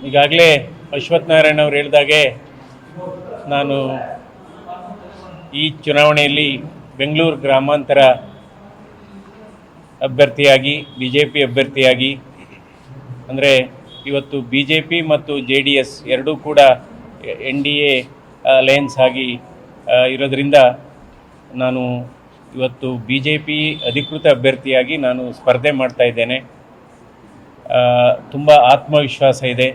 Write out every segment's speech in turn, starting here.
ಈಗಾಗಲೇ ಅಶ್ವಥ್ ನಾರಾಯಣ ಅವರು ಹೇಳಿದಾಗೆ ನಾನು ಈ ಚುನಾವಣೆಯಲ್ಲಿ ಬೆಂಗಳೂರು ಗ್ರಾಮಾಂತರ ಅಭ್ಯರ್ಥಿಯಾಗಿ BJP ಅಭ್ಯರ್ಥಿಯಾಗಿ ಅಂದರೆ ಇವತ್ತು BJP ಮತ್ತು JDS ಎರಡೂ ಕೂಡ NDA ಅಲಯನ್ಸ್ ಆಗಿ ಇರೋದರಿಂದ ನಾನು ಇವತ್ತು BJP ಅಧಿಕೃತ ಅಭ್ಯರ್ಥಿಯಾಗಿ ನಾನು ಸ್ಪರ್ಧೆ ಮಾಡ್ತಾ ಇದ್ದೇನೆ. ತುಂಬ ಆತ್ಮವಿಶ್ವಾಸ ಇದೆ,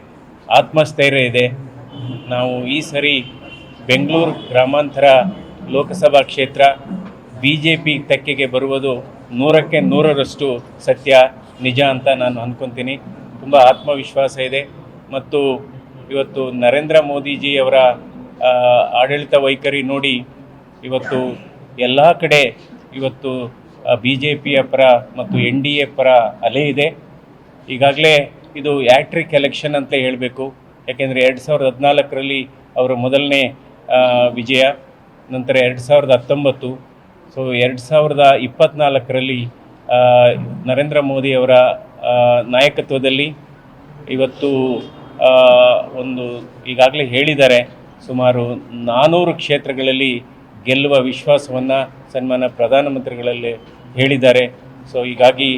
ಆತ್ಮಸ್ಥೈರ್ಯ ಇದೆ. ನಾವು ಈ ಸರಿ ಬೆಂಗಳೂರು ಗ್ರಾಮಾಂತರ ಲೋಕಸಭಾ ಕ್ಷೇತ್ರ BJP ತೆಕ್ಕೆಗೆ ಬರುವುದು 100ಕ್ಕೆ 100ರಷ್ಟು ಸತ್ಯ ನಿಜ ಅಂತ ನಾನು ಅಂದ್ಕೊತೀನಿ. ತುಂಬ ಆತ್ಮವಿಶ್ವಾಸ ಇದೆ ಮತ್ತು ಇವತ್ತು ನರೇಂದ್ರ ಮೋದಿಜಿಯವರ ಆಡಳಿತ ವೈಖರಿ ನೋಡಿ ಇವತ್ತು ಎಲ್ಲ ಕಡೆ ಇವತ್ತು BJPಯ ಪರ ಮತ್ತು NDA ಪರ ಅಲೆ ಇದೆ. ಈಗಾಗಲೇ ಇದು ಹ್ಯಾಟ್ರಿಕ್ ಎಲೆಕ್ಷನ್ ಅಂತ ಹೇಳಬೇಕು. ಯಾಕೆಂದರೆ 2014ರಲ್ಲಿ ಅವರ ಮೊದಲನೇ ವಿಜಯ, ನಂತರ 2019, ಸೊ 2024ರಲ್ಲಿ ನರೇಂದ್ರ ಮೋದಿಯವರ ನಾಯಕತ್ವದಲ್ಲಿ ಇವತ್ತು ಒಂದು ಈಗಾಗಲೇ ಹೇಳಿದ್ದಾರೆ ಸುಮಾರು 400 ಕ್ಷೇತ್ರಗಳಲ್ಲಿ ಗೆಲ್ಲುವ ವಿಶ್ವಾಸವನ್ನು ಸನ್ಮಾನ್ಯ ಪ್ರಧಾನಮಂತ್ರಿಗಳಲ್ಲಿ ಹೇಳಿದ್ದಾರೆ. ಸೊ ಹೀಗಾಗಿ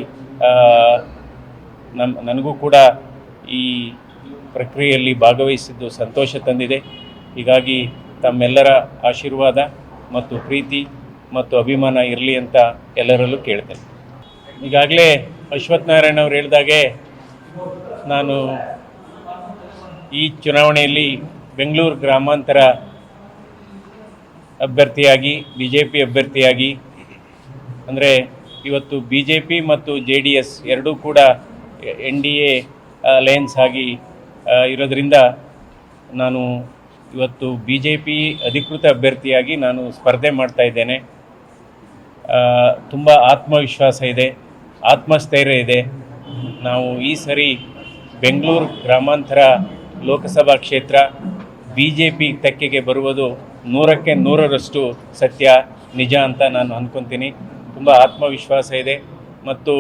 ನನಗೂ ಕೂಡ ಈ ಪ್ರಕ್ರಿಯೆಯಲ್ಲಿ ಭಾಗವಹಿಸಿದ್ದು ಸಂತೋಷ ತಂದಿದೆ. ಹೀಗಾಗಿ ತಮ್ಮೆಲ್ಲರ ಆಶೀರ್ವಾದ ಮತ್ತು ಪ್ರೀತಿ ಮತ್ತು ಅಭಿಮಾನ ಇರಲಿ ಅಂತ ಎಲ್ಲರಲ್ಲೂ ಕೇಳ್ತೇನೆ. ಈಗಾಗಲೇ ಅಶ್ವಥ್ ನಾರಾಯಣ ಅವರು ಹೇಳಿದಾಗೆ ನಾನು ಈ ಚುನಾವಣೆಯಲ್ಲಿ ಬೆಂಗಳೂರು ಗ್ರಾಮಾಂತರ ಅಭ್ಯರ್ಥಿಯಾಗಿ BJP ಅಭ್ಯರ್ಥಿಯಾಗಿ ಅಂದರೆ ಇವತ್ತು BJP ಮತ್ತು JDS ಎರಡೂ ಕೂಡ NDA ಅಲಯನ್ಸ್ ಆಗಿ ಇರೋದರಿಂದ ನಾನು ಇವತ್ತು BJP ಅಧಿಕೃತ ಅಭ್ಯರ್ಥಿಯಾಗಿ ನಾನು ಸ್ಪರ್ಧೆ ಮಾಡ್ತಾ ಇದ್ದೇನೆ. ತುಂಬ ಆತ್ಮವಿಶ್ವಾಸ ಇದೆ, ಆತ್ಮಸ್ಥೈರ್ಯ ಇದೆ. ನಾವು ಈ ಸರಿ ಬೆಂಗಳೂರು ಗ್ರಾಮಾಂತರ ಲೋಕಸಭಾ ಕ್ಷೇತ್ರ BJP ತೆಕ್ಕೆಗೆ ಬರುವುದು 100ಕ್ಕೆ 100ರಷ್ಟು ಸತ್ಯ ನಿಜ ಅಂತ ನಾನು ಅಂದ್ಕೊತೀನಿ. ತುಂಬ ಆತ್ಮವಿಶ್ವಾಸ ಇದೆ ಮತ್ತು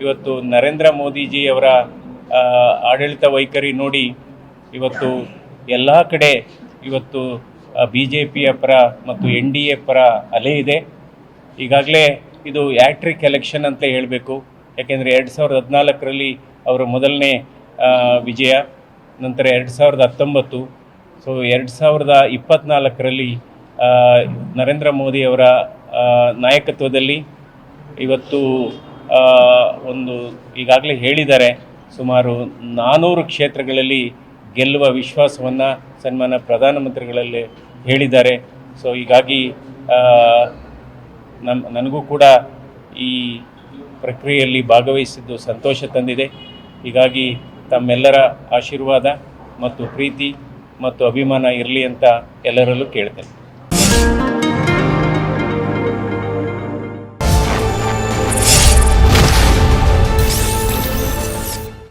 ಇವತ್ತು ನರೇಂದ್ರ ಮೋದಿಜಿಯವರ ಆಡಳಿತ ವೈಖರಿ ನೋಡಿ ಇವತ್ತು ಎಲ್ಲ ಕಡೆ ಇವತ್ತು BJPಯ ಪರ ಮತ್ತು NDA ಪರ ಅಲೆ ಇದೆ. ಈಗಾಗಲೇ ಇದು ಹ್ಯಾಟ್ರಿಕ್ ಎಲೆಕ್ಷನ್ ಅಂತ ಹೇಳಬೇಕು. ಯಾಕೆಂದರೆ 2014ರಲ್ಲಿ ಅವರ ಮೊದಲನೇ ವಿಜಯ, ನಂತರ 2019, ಸೊ 2024ರಲ್ಲಿ ನರೇಂದ್ರ ಮೋದಿಯವರ ನಾಯಕತ್ವದಲ್ಲಿ ಇವತ್ತು ಒಂದು ಈಗಾಗಲೇ ಹೇಳಿದ್ದಾರೆ ಸುಮಾರು 400 ಕ್ಷೇತ್ರಗಳಲ್ಲಿ ಗೆಲ್ಲುವ ವಿಶ್ವಾಸವನ್ನು ಸನ್ಮಾನ್ಯ ಪ್ರಧಾನಮಂತ್ರಿಗಳಲ್ಲಿ ಹೇಳಿದ್ದಾರೆ. ಸೊ ಹೀಗಾಗಿ ನನಗೂ ಕೂಡ ಈ ಪ್ರಕ್ರಿಯೆಯಲ್ಲಿ ಭಾಗವಹಿಸಿದ್ದು ಸಂತೋಷ ತಂದಿದೆ. ಹೀಗಾಗಿ ತಮ್ಮೆಲ್ಲರ ಆಶೀರ್ವಾದ ಮತ್ತು ಪ್ರೀತಿ ಮತ್ತು ಅಭಿಮಾನ ಇರಲಿ ಅಂತ ಎಲ್ಲರಲ್ಲೂ ಕೇಳ್ತೇನೆ.